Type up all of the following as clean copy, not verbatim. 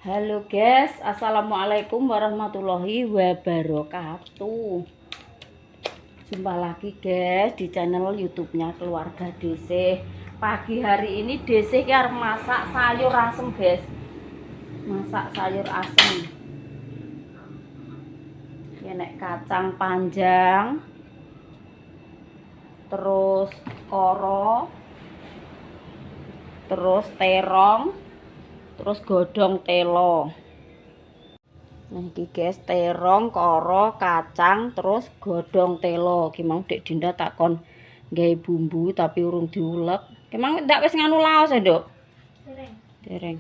Halo guys, assalamualaikum warahmatullahi wabarakatuh. Jumpa lagi guys di channel YouTube-nya Keluarga DC. Pagi hari ini DC arep masak sayur asem guys. Masak sayur asem. Ini kacang panjang, terus koro, terus terong, terus godong telo. Nah iki guys, terong, koro, kacang, terus godong telo. Ki mau Dek Dinda takon gawe bumbu tapi urung diulek. Ki mau ndak wis nganu laos ya, Nduk? Dereng. Dereng.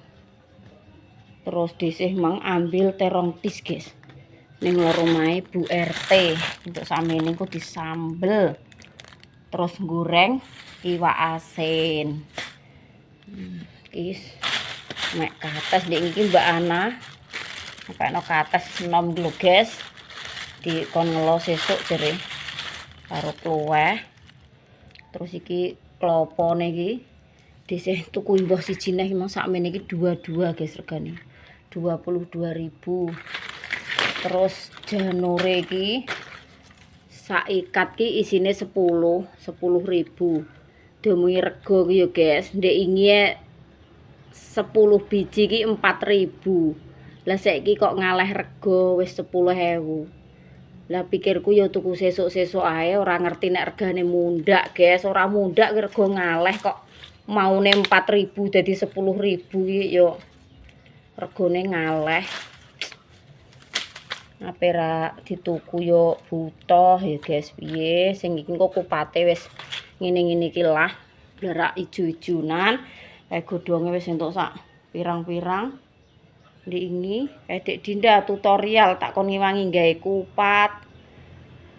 Terus disih mang ambil terong tis, guys. Ning omahe Bu RT. Untuk samene ku disambel. Terus goreng iwak asin. Guys. Nek kates ndek iki Mbak Ana. Pakno kates enom lho guys. Dikon ngelo sesuk jere. Karo kluweh. Terus iki klopone iki disih tuku mbah siji neh mong sakmene iki 22 guys regane. 22.000. Terus janure iki sak ikat ki isine 10.000. Demi rego ki yo guys, ndek ingie 10 biji ki 4.000. Lah saiki kok ngaleh rego wis 10.000. Lah pikirku ya tuku sesuk-sesuk ae, ora ngerti nek regane mundak, guys. Ora mundak ki rego ngaleh kok maune 4.000 dadi 10.000 iki yo regane ngaleh. Ape ra dituku yo butuh ya guys, piye sing iki kok kupate wis ngene-ngene iki lah. Blerak ijo-ijonan. Kayak godhonge wis entuk sak pirang-pirang. Ndek ini kayak Dek Dinda tutorial tak kon ngiwangi gawe kupat.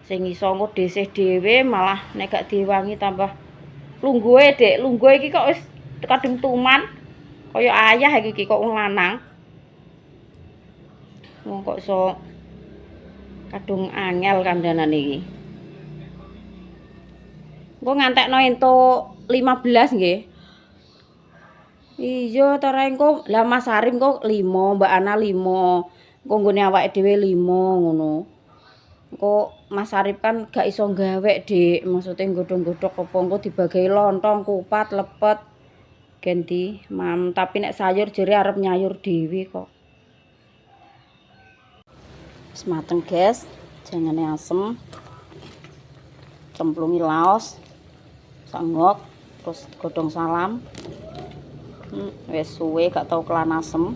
Sing iso engko desih dhewe malah nek gak diwangi tambah lungguhe, Dek. Lungguhe iki kok wis kadung tuman. Kaya ayah iki kok wong lanang. Wong kok iso kadung angel kandhanan iki. Engko ngantekno entuk 15 nggih. Iya ta engko lah Mas Harim kok 5, Mbak Ana 5. Engko nggone awake dhewe 5 ngono. Engko Mas Harim kan gak iso gawe, Dik. Maksude godhong-godhog apa engko dibagi lontong, kupat, lepet. Ganti mam, tapi nek sayur jere arep nyayur dhewe kok. Wis mateng, guys. Jangane asem. Cemplungi laos. Sangok, terus godhong salam. Wis suwe gak tau kelan asem.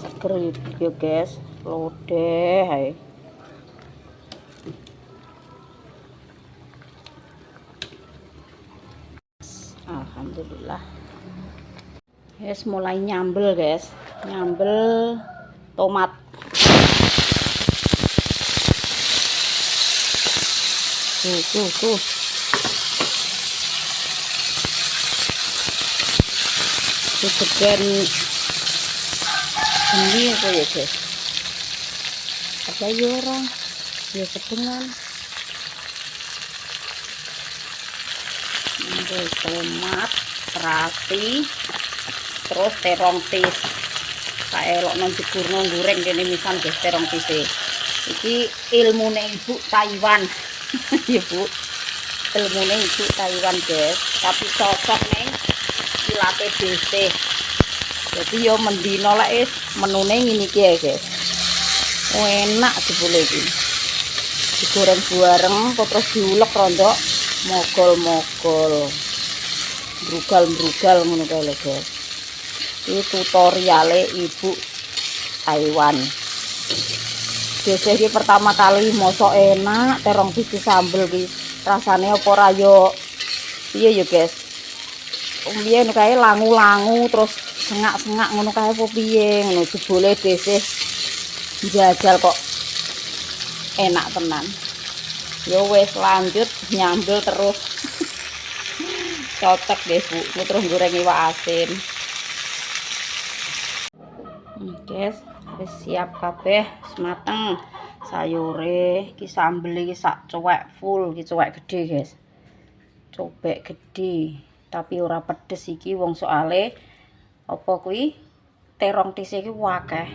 Seger yo guys, lodeh ae. Alhamdulillah. Wis mulai nyambel guys. Nyambel tomat. Tuh. Segan ini apa ya guys, ada ya orang ya sedengan ambil tomat terasi terus terong tis kayak elok non jegurno goreng kene misal guys terong tis iki ilmune ibu Taiwan ya bu, ilmune ibu Taiwan guys, tapi cocok nih silate DC. Jadi yo mendino lek menune ngene iki ya guys. Enak jebule iki. Digoreng bareng terus diulek rondok mogol-mogol. Brugal-brugal ngono kae lho guys. Iki tutoriale ibu Taiwan. Biasa iki pertama kali mosok enak terong biji sambel iki. Rasane apa ora yo piye yo guys. Biyen kae langu-langu terus sengak-sengak ngono kae apa piye ngono jebule desih njajal kok enak tenan. Ya wis lanjut nyambel terus. Cocok deh Bu, terus goreng iwak asin. Guys, wis siap kabeh, wis mateng. Sayure iki sambel iki sak cuwek full, iki cuwek gede guys. Cobek gede. Tapi ora pedes iki wong soale apa kuwi terong tis iki akeh.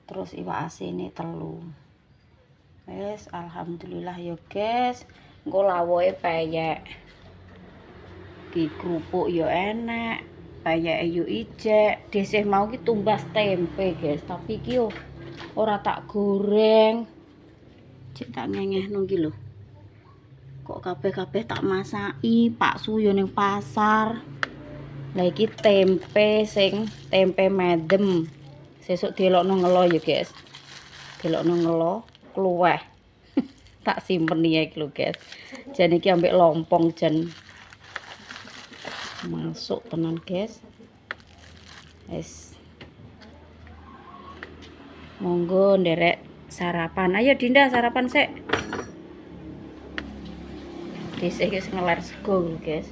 Terus iwak asine 3. Wes alhamdulillah ya guys. Engko lawoke peyek. Ki krupuk ya enek. Peyeke yo ijek. Desih mau ki tumbas tempe guys, tapi ki yo ora tak goreng. Cek tak ngengehno ki lho. Kok kabeh-kabeh tak masaki, paksu yo ning pasar. Lah iki tempe sing tempe medem. Sesuk delokno ngelo ya guys. Delokno ngelo kluweh. Tak simpen ya iki lho guys. Jan iki ambek lompong jan. Masuk tenan guys. Wes. Monggo nderek sarapan. Ayo Dinda sarapan sik. Disik wis ngeler sego guys.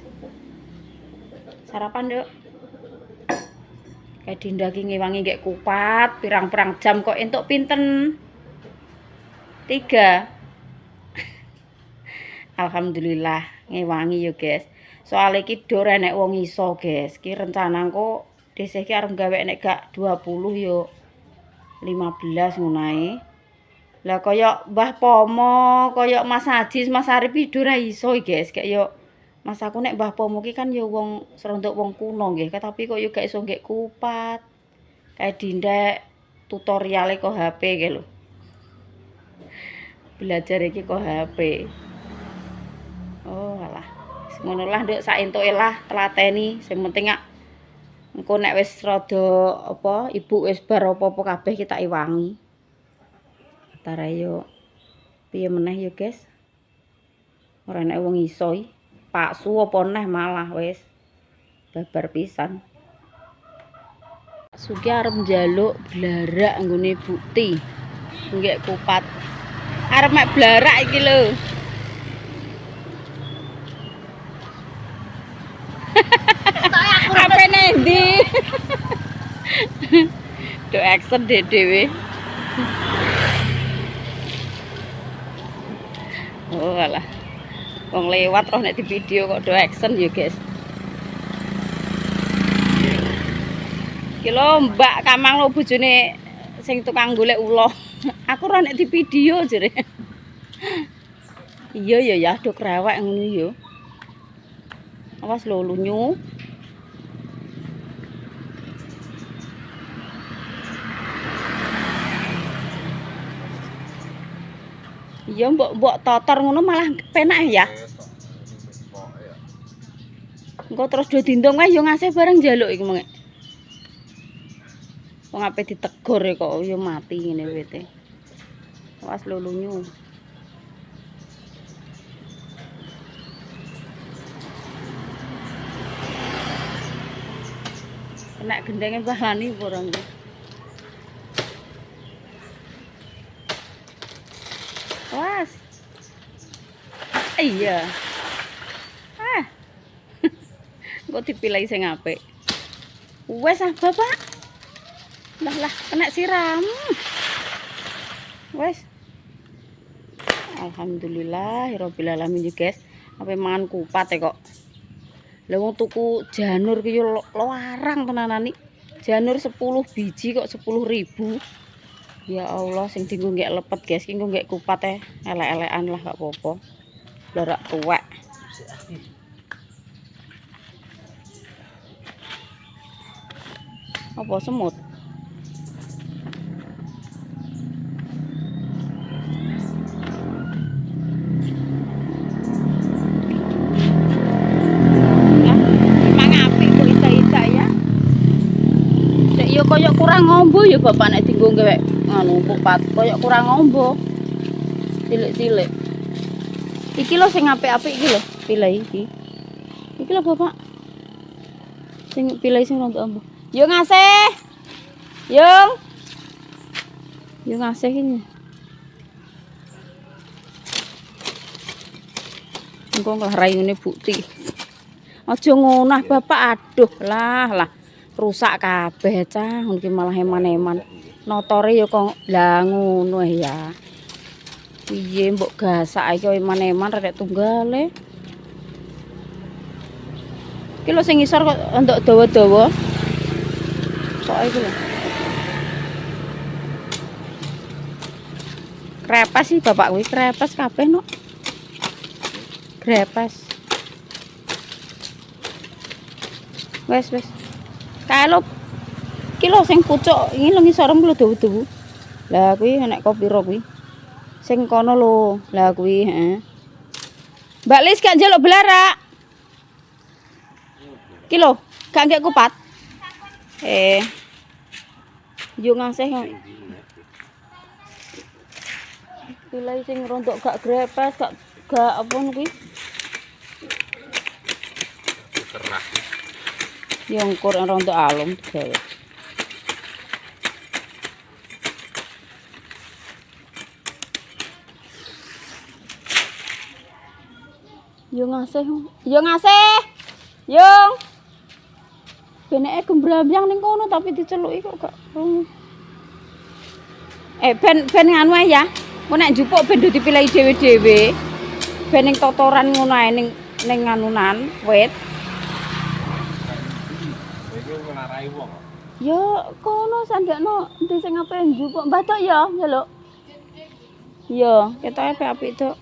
Sarapan yuk. Kayak Dinda ki ngewangi nggek kupat, pirang-pirang jam kok entuk pinten? 3. Alhamdulillah ngewangi yo guys. Soale iki dor enek wong iso guys. Ki rencanaku dhisik ki arep gawe nek gak 20 yo 15 ngono ae. Lah kaya Mbah Pomo, kaya Mas Ajis, Mas Arif iki dor iso guys. Kayak yo Mas aku nek Mbah Pomo ki kan yo wong serondok wong kuno nggih, tapi kok yo gak iso nggek kupat. Kayak Dinda tutoriale kok HP ki lho. Belajar iki kok HP. Oh alah. Ngono lah nduk sak entuke lah telateni, sing penting engko nek wis rada apa ibu wis bar apa-apa kabeh kita iwangi. Tara yo piye meneh yo guys. Ora nek wong iso paksu apa neh malah wis babar pisan. Sugi arep njaluk blarak nggone bukti. Nggih kupat. Arep mek blarak iki lho. Apa nendi? Do action dhewe. Oh alah. Wong lewat roh nek di video kok do action ya guys. Ki lho Mbak Kamang lo bojone sing tukang golek ulo. Aku roh nek di video jere. Iya ya do krewek ngono ya. Awas lho lunyu. Iya mbok totor ngono malah penak ya. Engko terus do dindong wae yo ngasih bareng njaluk iki mengke. Wong ape ditegur kok yo mati ngene wete. Awas lho lunyu. Kena gendenge Mbah Lani apa ora nggih? Was. Iya. Ah. Kok dipilih sing apik. Wes ah, Bapak. Lah kena siram. Wes. Alhamdulillahirabbil alamin guys. Ape mangan kupat kok. Lah wong tuku janur ki yo larang tenanan iki. Janur 10 biji kok 10.000. Ya Allah sing dienggo nggek lepet guys, ki nggo nggek kupat elek-elekan lah gak apa-apa. Blarak tuwek. Apa semut? Koyok kurang ngombo ya bapak nek dienggo gawe nganu kupat koyok kurang ngombo cilik-cilik iki lho sing apik-apik iki lho pilih iki lho bapak sing pilih sing rontok ambo yo ngasih yo ngasih ini engko nglarayune bukti aja ngono bapak aduh lah rusak kabeh cah iki malah eman-eman notore ya kok lah ngono ya piye mbok gasak iki eman-eman rek tunggale iki lho sing ngisor kok entuk dawa-dawa pokoke iku lho. Krepes sih bapak kuwi, krepes kabeh no. Krepes. Wes. Kalau kilo sing pucuk iki lho ngisor lho dawu-dawu. Lah kuwi nek kok piro kuwi? Sing kono lho. Lah kuwi, heeh. Mbak Lis gak njaluk belarak. Kilo, gak nggek kupat. Yo ngasih. Pilih sing rontok gak grepes, gak apa kuwi. Keras. Yo ngkur rontok alum gawe. Yo ngasih. Yo. Beneke gembrambyang ning kono tapi diceluki kok gak. Ben nganu ae ya. Kok nek njupuk ben dipilih dhewe-dhewe. Ben ning totoran ngono ae ning nganunan wit. Iki nglarai wong. Ya kono sandakno endi sing ape njupuk batok ya, njaluk. Iya, ketoke apik tok.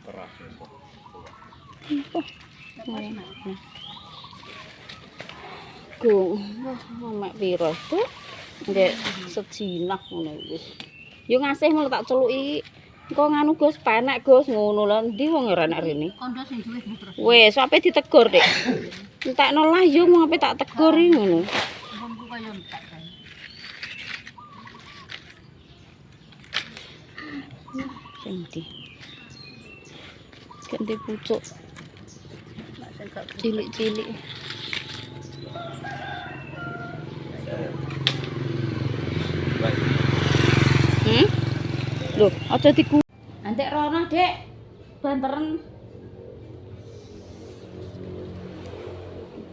Keras. Go, mek piro tuh? Nggih sejinah ngono wis. Yo ngasih mulu tak celuki. Engko nganu Gus, penek Gus ngono lho. Endi wong ora nek rene? Kondo sing duwe terus. Wis, ape ditegur, Dik. Entekno lah yo mau ape tak tegur iki ngono. Wongku kaya entek kae. Ganti. Ganti pucuk. Cilik-cilik. Loh, aja diku. Antek rono, Dek. Banteren.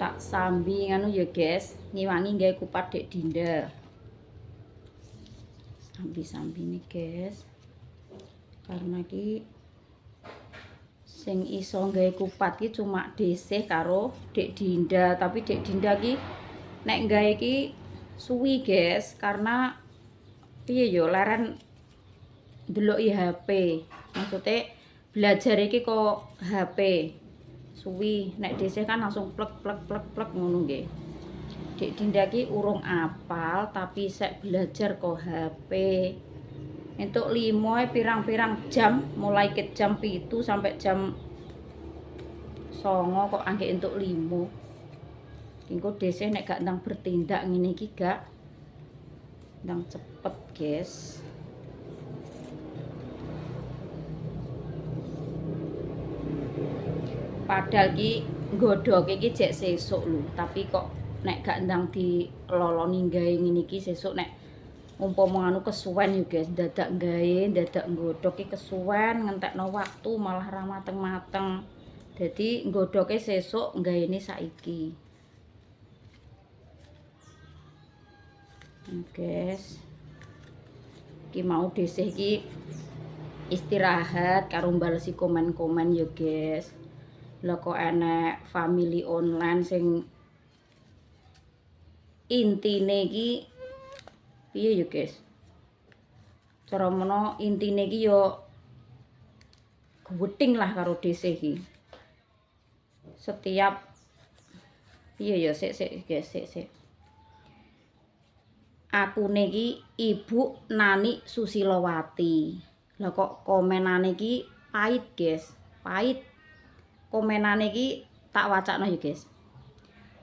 Tak sambi nganu ya, guys. Ngiwangi gawe kupat Dek Dinda. Sambi-sambi nih, guys. Karena ki sing iso gawe kupat ki cuma Desih karo Dek Dinda, tapi Dek Dinda ki nek gawe ki suwi, guys, karena piye yo leren ndeloki HP. Maksudnya belajar iki kok HP. Suwi nek Desih kan langsung plek ngono nggih. Dek Dinda ki urung apal tapi sek belajar kok HP. Entuk 5 pirang-pirang jam mulai ke jam 7 sampai jam 9 kok anggek entuk 5. Engko Desih nek gak ndang bertindak ngene iki gak ndang cepet, guys. Padahal ki nggodhoke iki jek sesuk lho, tapi kok nek gak ndang diloloni gawe ngene iki sesuk nek umpama anu kesuwen yo guys, dadak gawe, dadak nggodhok ki kesuwen ngentekno waktu malah ra mateng-mateng. Dadi nggodhoke sesuk gaene saiki. Guys. Iki mau Desih ki istirahat karo mbalesi komen-komen yo guys. Lah kok enek family online sing intine iki piye ya guys, cara mono intine iki yo gwething lah karo Desih iki. Setiap piye ya sik guys, sik. Akune iki Ibu Nani Susilowati. Lah kok komenane iki pahit guys, pahit. Komenane iki tak wacakno ya guys.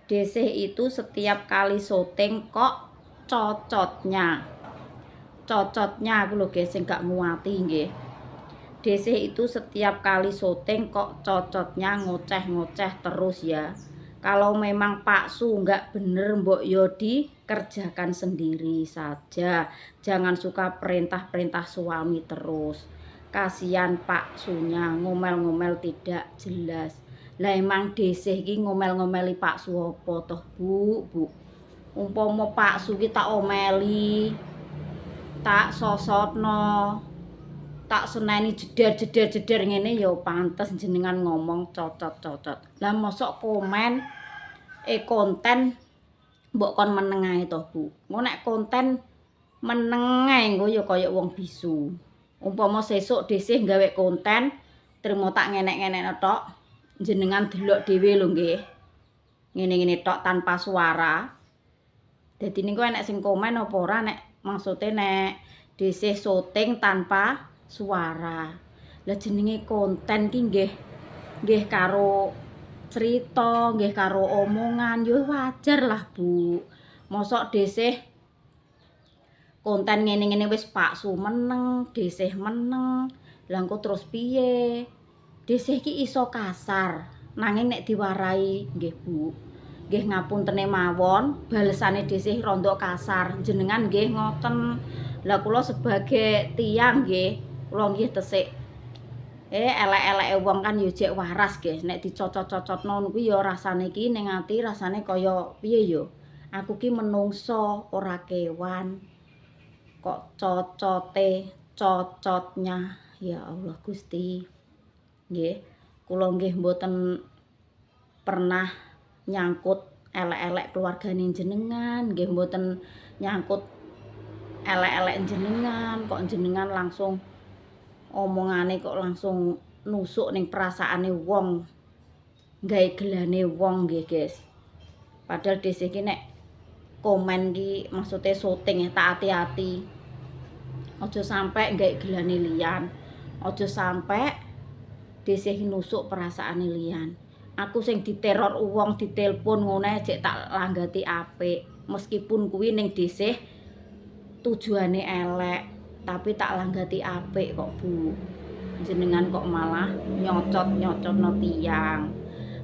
Desih itu setiap kali syuting kok cocotnya aku lho guys sing gak nguati nggih. Desih itu setiap kali syuting kok cocotnya ngoceh-ngoceh terus ya. Kalau memang Pak Su nggak bener mbok yo dikerjakan sendiri saja. Jangan suka perintah-perintah suami terus. Kasihan Pak Sunya ngomel-ngomel tidak jelas. Lah emang Desih iki ngomel-ngomeli Pak Su apa toh, Bu? Umpama Pak Su ki tak omeli, tak sosotno, tak seneni jeder ngene ya pantes jenengan ngomong cocot. Lah mosok komen konten mbok kon meneng ae to, Bu. Engko nek konten meneng ae engko ya kaya wong bisu. Umpama sesuk dhisih gawe konten trimo tak ngenek-ngenekno tok, jenengan delok dhewe lho nggih. Ngene-ngene tok tanpa suara. Dadi niku enek sing komen apa ora nek maksude nek dhisih syuting tanpa suara. Lah jenenge konten ki nggih karo cerita, nggih karo omongan, ya wajar lah, Bu. Mosok dhisih konten ngene-ngene wis paksu meneng, dhisih meneng. Lah engko terus piye? Dhisih ki iso kasar, nanging nek diwarai nggih, Bu. Nggih ngapuntene mawon, balesane dhisih rada kasar. Jenengan nggih ngoten. Lah kula sebagai tiyang nggih, kula nggih tesik elek-eleke wong kan ya jek waras nggih. Nek dicocot-cocotno niku ya rasane ki ning ati rasane kaya piye ya? Aku ki menungso ora kewan. Kok cocotnya ya Allah Gusti. Nggih, kula nggih mboten pernah nyangkut elek-elek keluargane jenengan, nggih mboten nyangkut elek-elek jenengan, kok jenengan langsung omongane kok langsung nusuk ning perasaane wong, gawe gelane wong nggih, guys. Padahal dhisik ki nek komen ki maksude syuting ya tak hati-hati. Aja sampe gawe gelane liyan, aja sampe dhisik nusuk perasaane liyan. Aku sing diteror wong ditelepon ngono jek tak langgati apik. Meskipun kuwi ning dhisik tujuane elek, tapi tak langgati apik kok, Bu. Jenengan kok malah nyocot-nyocotno tiyang.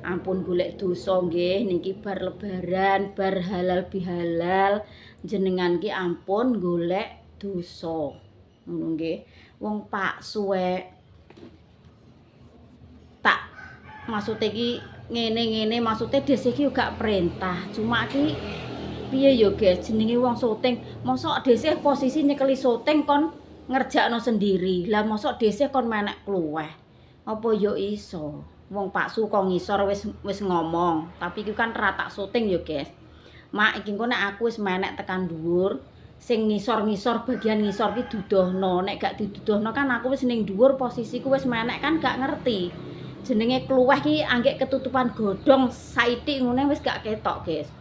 Ampun golek dosa nggih niki bar lebaran, bar halal bihalal. Jenengan ki ampun golek dosa. Ngono nggih. Wong Pak suwe tak maksude ki ngene-ngene maksude dhisik ki gak perintah. Cuma ki piye ya guys, jenenge wong syuting, mosok dhisik posisi nyekeli syuting kon ngerjakno sendiri. Lah mosok dhisik kon menek kluweh. Apa ya iso? Wong Pak Su kok ngisor wis ngomong, tapi iki kan ra tak syuting ya guys. Mak iki engko nek aku wis menek tekan dhuwur, sing ngisor-ngisor bagian ngisor ki dudohno. Nek gak didudohno kan aku wis ning dhuwur posisiku wis menek kan gak ngerti. Jenenge kluweh ki anggek ketutupan godhong saithik ngene wis gak ketok, guys.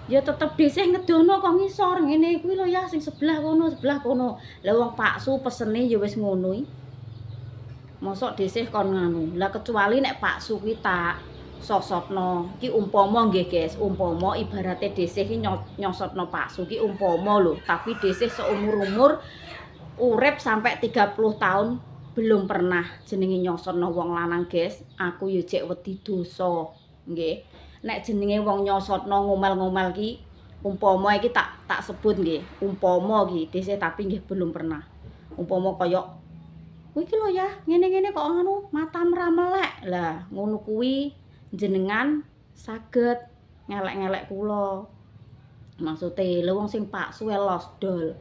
Ya tetep dhisik ngedono kok ngisor ngene kuwi lho ya sing sebelah kono. Lah wong Pak Su pesene ya wis ngono iki. Mosok dhisik kon nganu. Lah kecuali nek Pak Su kuwi tak sosotno. Ki umpama nggih guys, umpama ibarate dhisik ki nyosotno Pak Su ki umpama lho, tapi dhisik seumur-umur urip sampai 30 tahun belum pernah jenenge nyosotno wong lanang guys. Aku ya jek wedi dosa nggih. Nek jenenge wong nyosotno ngomel-ngomel ki umpama iki tak sebut nggih, umpama ki dhisik tapi nggih belum pernah. Umpama kaya kuwi iki lho ya, ngene-ngene kok ngono, matam ra melek. Lah, ngono kuwi jenengan saged ngelek-ngelek kula. Maksude lho wong sing Pak Su losdol.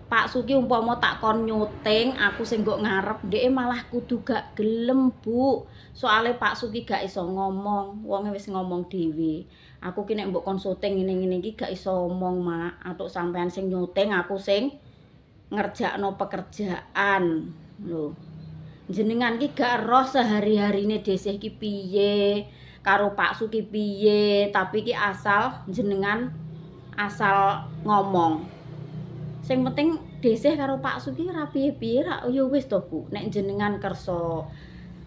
Pak Su ki umpama tak kon nyuting, aku sing nggo ngarep, dheke malah kudu gak gelem, Bu. Soale Pak Su ki gak iso ngomong, wonge wis ngomong dhewe. Aku ki nek mbok kon syuting ngene-ngene iki gak iso ngomong, Mak. Atuk sampean sing nyuting, aku sing ngerjakno pekerjaan. Lho. Jenengan ki gak roh sehari-harine dhisik ki piye, karo Pak Su ki piye, tapi ki asal jenengan asal ngomong. Sing penting dhisik karo Pak Su ki ra piye-piye ra ya wis to, Bu. Nek jenengan kersa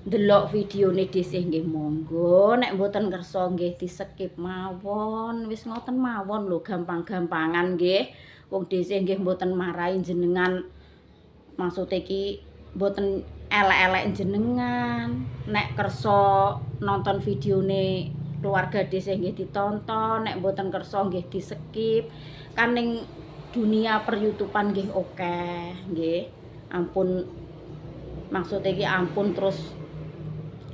ndelok videone dhisik nggih monggo, nek mboten kersa nggih di-skip mawon. Wis ngoten mawon lho, gampang-gampangan nggih. Wong dhisik nggih mboten marahi jenengan. Maksude ki mboten elek-elek jenengan. Nek kersa nonton videone keluarga dhisik nggih ditonton, nek mboten kersa nggih di-skip. Kan ning dunia per-YouTubean nggih akeh, nggih. Ampun maksude iki ampun terus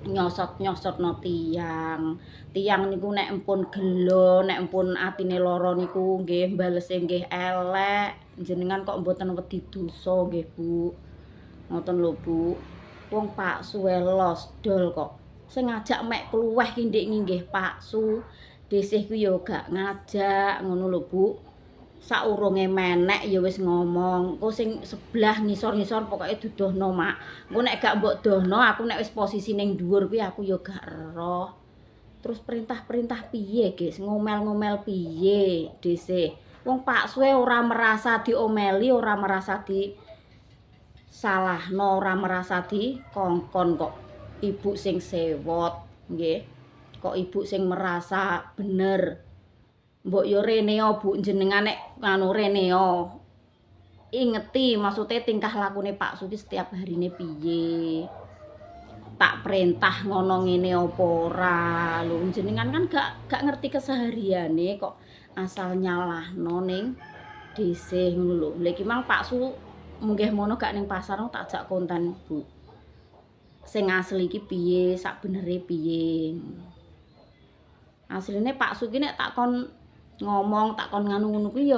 nyosot-nyosotno tiyang. Tiyang niku nek empun gelo, nek empun atine lara niku nggih balese nggih elek. Jenengan kok mboten wedi dosa nggih, Bu. Ngoten lho Bu. Wong Pak Su los dol kok. Sing ngajak mek kluweh ki ndik nggih Pak Su. Desih ku ya gak ngajak ngono lho Bu. Saurunge menek ya wis ngomong. Engko sing sebelah ngisor-ngisor pokoke dudohno Mak. Engko nek gak mbok dohno aku nek wis posisi ning dhuwur kuwi aku ya gak eroh. Terus perintah-perintah piye, Guys? Ngomel-ngomel piye desih. Wong Pak Suwe ora merasa diomeli, ora merasa di salahno, ora merasa dikongkon kok. Ibu sing sewot, nggih. Kok ibu sing merasa bener. Mbok yo reneo Bu jenengan nek nganu reneo. Ingeti maksudnya tingkah lakune Pak Suki setiap harine piye. Tak perintah ngono ngene apa ora. Lho jenengan kan gak ngerti kesehariane kok asal nyalahno ning dhisik ngono lho. Lha iki mang Pak Su munggih mono gak ning pasar tak jak konten Bu. Sing asli iki piye, sak benere piye. Asline Pak Su ki nek tak kon ngomong, tak kon nganu ngono kuwi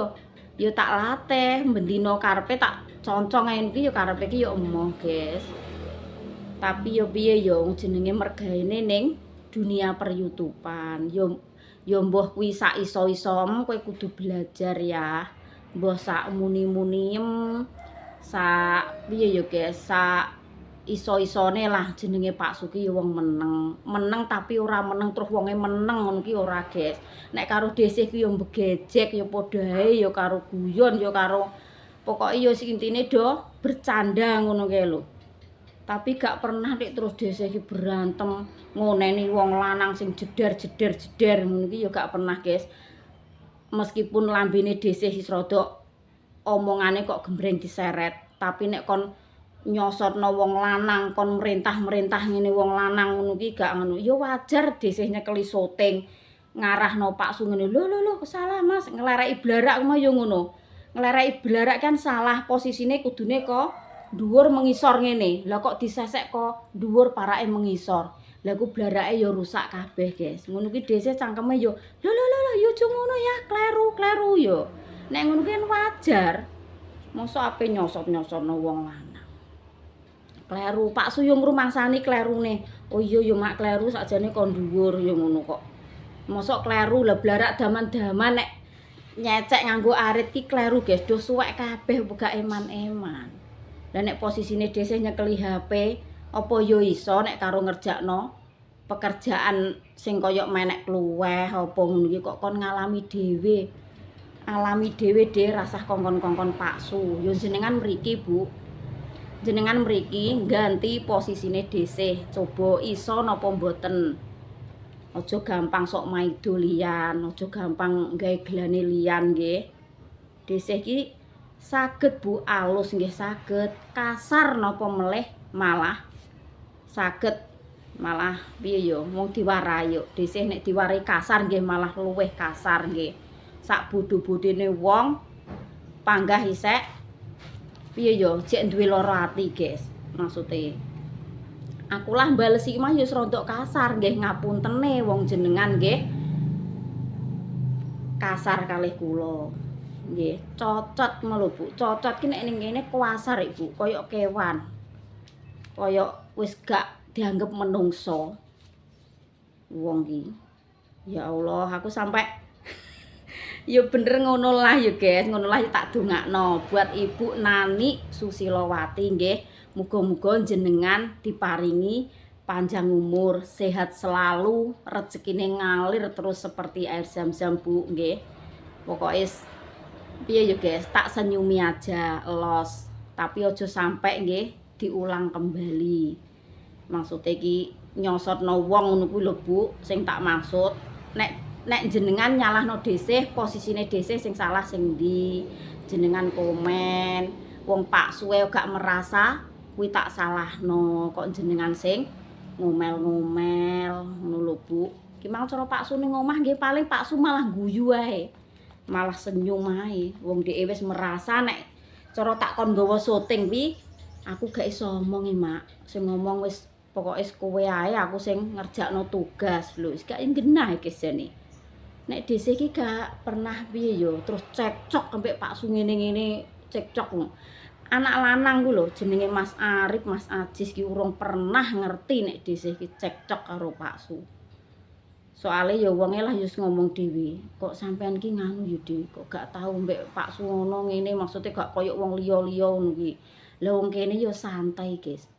ya tak latih, bendina karepe tak concong ae iki ya karepe iki ya emoh, Guys. Tapi ya piye ya jenenge mergaene ning dunia per-YouTubean. Ya mbah kuwi sak iso-isom kowe kudu belajar ya. Mbah sak muni-muniem, sak piye ya Guys, sak iso-isone lah jenenge Pak Suki ya wong meneng. Meneng tapi ora meneng terus wonge meneng ngono ki ora, Guys. Nek karo desih ki ya begejek ya padha ae ya karo guyon ya karo pokoke ya sing intine do bercanda ngono kae lho. Tapi gak pernah nek terus desih ki berantem ngoneni wong lanang sing jeder ngono ki ya gak pernah, Guys. Meskipun lambene desih wis rada omongane kok gembreng diseret, tapi nek kon nyosotno wong lanang kon merintah ngene wong lanang ngono ki gak ngono. Ya wajar desih nyekeli syuting ngarahno Pak Su ngene. Lho salah Mas, nglereki blarak mah ya ngono. Nglereki blarak kan salah, posisine kudune kok dhuwur mengisor ngene. Lah kok disesek kok dhuwur parake mengisor. Lah ku blarake ya rusak kabeh, Guys. Ngono ki desih cangkeme ya lho ya aja ngono ya, kleru ya. Nek ngono ki kan wajar. Mosok ape nyosot-nyosotno wong lanang. Kleru, Pak Su yo ngrumangsani klerune. Oh iya yo mak kleru sakjane kon dhuwur yo ngono kok. Mosok kleru lah blarak daman-daman nek nyecek nganggo arit ki kleru, Guys. Do suwek kabeh buka eman-eman. Lah nek posisine desih nyekeli HP, apa yo iso nek karo ngerjakno pekerjaan sing koyok menek kluweh apa ngono iki kok kon ngalami dhewe. Alami dhewe rasah kongkon-kongkon Pak Su. Yo jenengan mriki, Bu. Jenengan mriki ganti posisine desih. Coba iso napa mboten. Aja gampang sok maido liyan, aja gampang gawe glane liyan nggih. Desih ki saged Bu alus nggih saged, kasar napa meleh malah saged malah piye ya wong diwarai yo. Desih nek diwarai kasar nggih malah luwih kasar nggih. Sak bodho-bodhone wong panggah isek piye yo jek duwe lara ati, Guys. Maksude aku lah bales iki mah ya rodok kasar nggih, ngapuntene wong jenengan nggih kasar kalih kula nggih. Cocot lho Bu, cocot ki nek ning kene kuasar Ibu, koyok kewan, koyok wis gak dianggep menungso wong ki. Ya Allah, aku sampai ya bener ngono lah ya Guys, ngono lah tak dongakno buat Ibu Nani Susilowati nggih. Muga-muga jenengan diparingi panjang umur, sehat selalu, rezekine ngalir terus seperti air zam-zam Bu nggih. Pokoke piye ya Guys, tak senyumi aja los, tapi aja sampai nggih diulang kembali. Maksudnya iki nyosotno wong ngono kuwi lho Bu, sing tak maksud nek jenengan nyalahno desih, posisine desih sing salah sing ndi? Jenengan komen, wong Pak Suwe gak merasa kuwi tak salahno, kok jenengan sing ngomel-ngomel ngono lho Bu. Ki mang cara Pak Su ning omah nggih paling Pak Su malah guyu wae. Malah senyum ae. Wong dhek wis merasa nek cara tak kon nggawa syuting kuwi aku gak iso omong Mak. Sing ngomong wis pokoke kowe ae, aku sing ngerjakno tugas lho. Wis gak genah iki jane. Nek desih iki gak pernah piye yo terus cekcok sampai Pak Su ngene-ngene cekcok. anak lanang ku lho jenenge Mas Arif, Mas Ajis ki urung pernah ngerti nek dhisik ki cekcok karo Pak Su. Soale ya wonge lah wis ngomong dhewe, kok sampean ki nganu ya Dik, kok gak tau mbek Pak Su ngono ngene, maksudnya gak koyo wong liya-liya ngono ki. Lah wong kene ya santai, guys.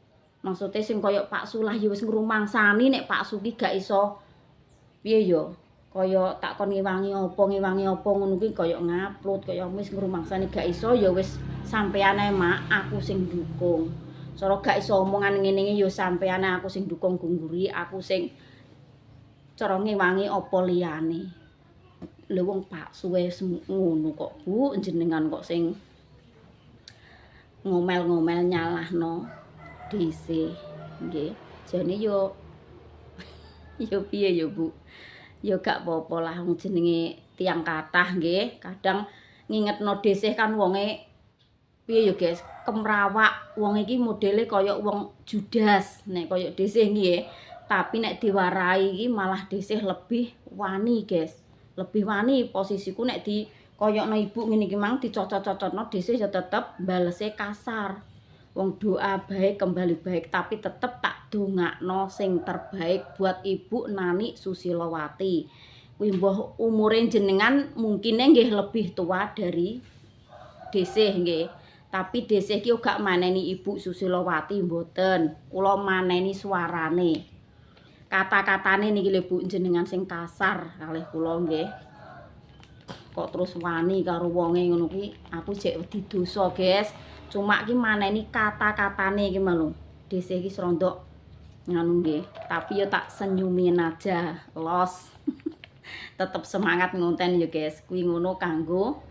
Maksudnya sing koyo Pak Su lah ya wis ngrumangsani nek Pak Su ki gak iso piye ya, kaya tak kon ngewangi apa ngono ki kaya ngupload, kaya wis ngrumangsani gak iso ya wis sampeyan ae Mak, aku sing dukung. Cara gak iso omongan ngene iki ya sampeyan aku sing dukung gungguri, aku sing cara ngewangi apa liyane. Lha wong Pak suwe ngono kok Bu, jenengan kok sing ngomel-ngomel nyalahno dhisik. Nggih. Jane yo yo piye yo Bu. Ya gak apa-apa lah wong jenenge tiyang kathah nggih, kadang ngingetno dhisik kan wonge piye ya guys, kemrawak wong iki modele kaya wong judas nek kaya dhisik nggih. Tapi nek diwarai iki malah dhisik lebih wani guys. Lebih wani posisiku nek di koyokno ibu ngene iki mang dicocot-cocotno dhisik ya tetep balese kasar. Wong doa baik kembali baik tapi tetep tak dongakno sing terbaik buat Ibu Nani Susilowati. Kuwi mbah umure jenengan mungkine nggih lebih tua dari Desih nggih. Tapi Desih ki gak maneni Ibu Susilowati mboten. Kula maneni suarane. Kata-katane niki lho Bu jenengan sing kasar kalih kula nggih. Kok terus wani karo wonge ngono ki aku jek wedi dosa, guys. Cuma ki maneni kata-katane iki mah lho. Desih ki serondok nganu nggih, tapi ya tak senyumin aja, los. Tetep semangat ngonten ya, guys. Kuwi ngono kanggo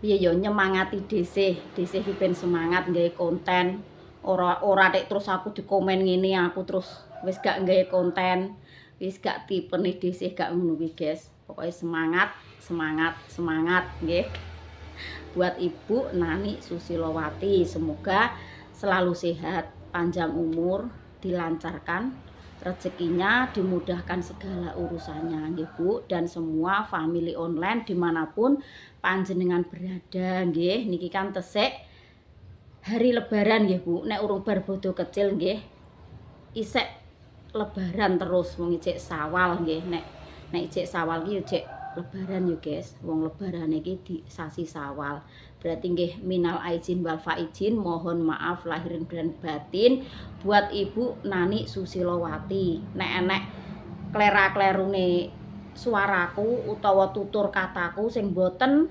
piye ya nyemangati Desih. Desih ki ben semangat nggawe konten. Ora nek terus aku dikomen ngene aku terus wis gak nggawe konten. Wis gak tipene Desih gak ngono ki, guys. Pokoknya semangat nggih. Buat Ibu Nani Susilowati, semoga selalu sehat, panjang umur, dilancarkan rezekinya, dimudahkan segala urusannya nggih Bu, dan semua family online dimanapun panjenengan berada nggih. Niki kan tesik hari lebaran nggih Bu, nek urung bar bodho kecil nggih isek lebaran terus wong ijek Sawal nggih, nek ijek Sawal ki ijek lebaran yo guys, wong lebaran iki di sasi Sawal. Berarti nggih minal aizin wal faizin, mohon maaf lahir dan batin buat Ibu Nani Susilowati. Nek enek klera-klerune suaraku utawa tutur kataku sing boten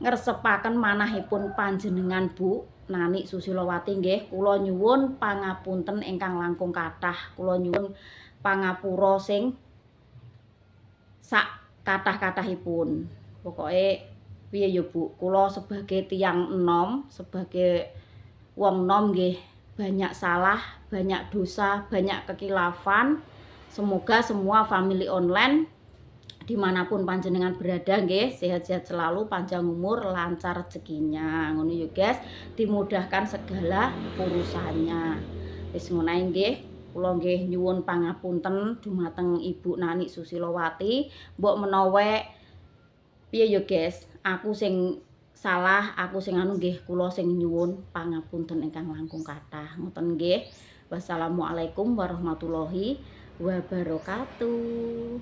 ngresepaken manahipun panjenengan Bu Nani Susilowati nggih, kula nyuwun pangapunten ingkang langkung kathah. Kula nyuwun pangapura sing sak kathah-kathahipun. Pokoke piye ya Bu, kula sebagai tiyang enom, sebagai wong nom nggih banyak salah, banyak dosa, banyak kekilafan. Semoga semua family online dimanapun panjenengan berada nggih sehat-sehat selalu, panjang umur, lancar rezekinya. Ngono ya guys, dimudahkan segala urusannya. Wis ngono ae nggih. Kula nggih nyuwun pangapunten dumateng Ibu Nani Susilowati. Mbok menawa piye ya guys, aku sing salah, aku sing anu nggih, kula sing nyuwun pangapunten ingkang langkung kathah. Ngoten nggih. Wassalamualaikum warahmatullahi wabarakatuh.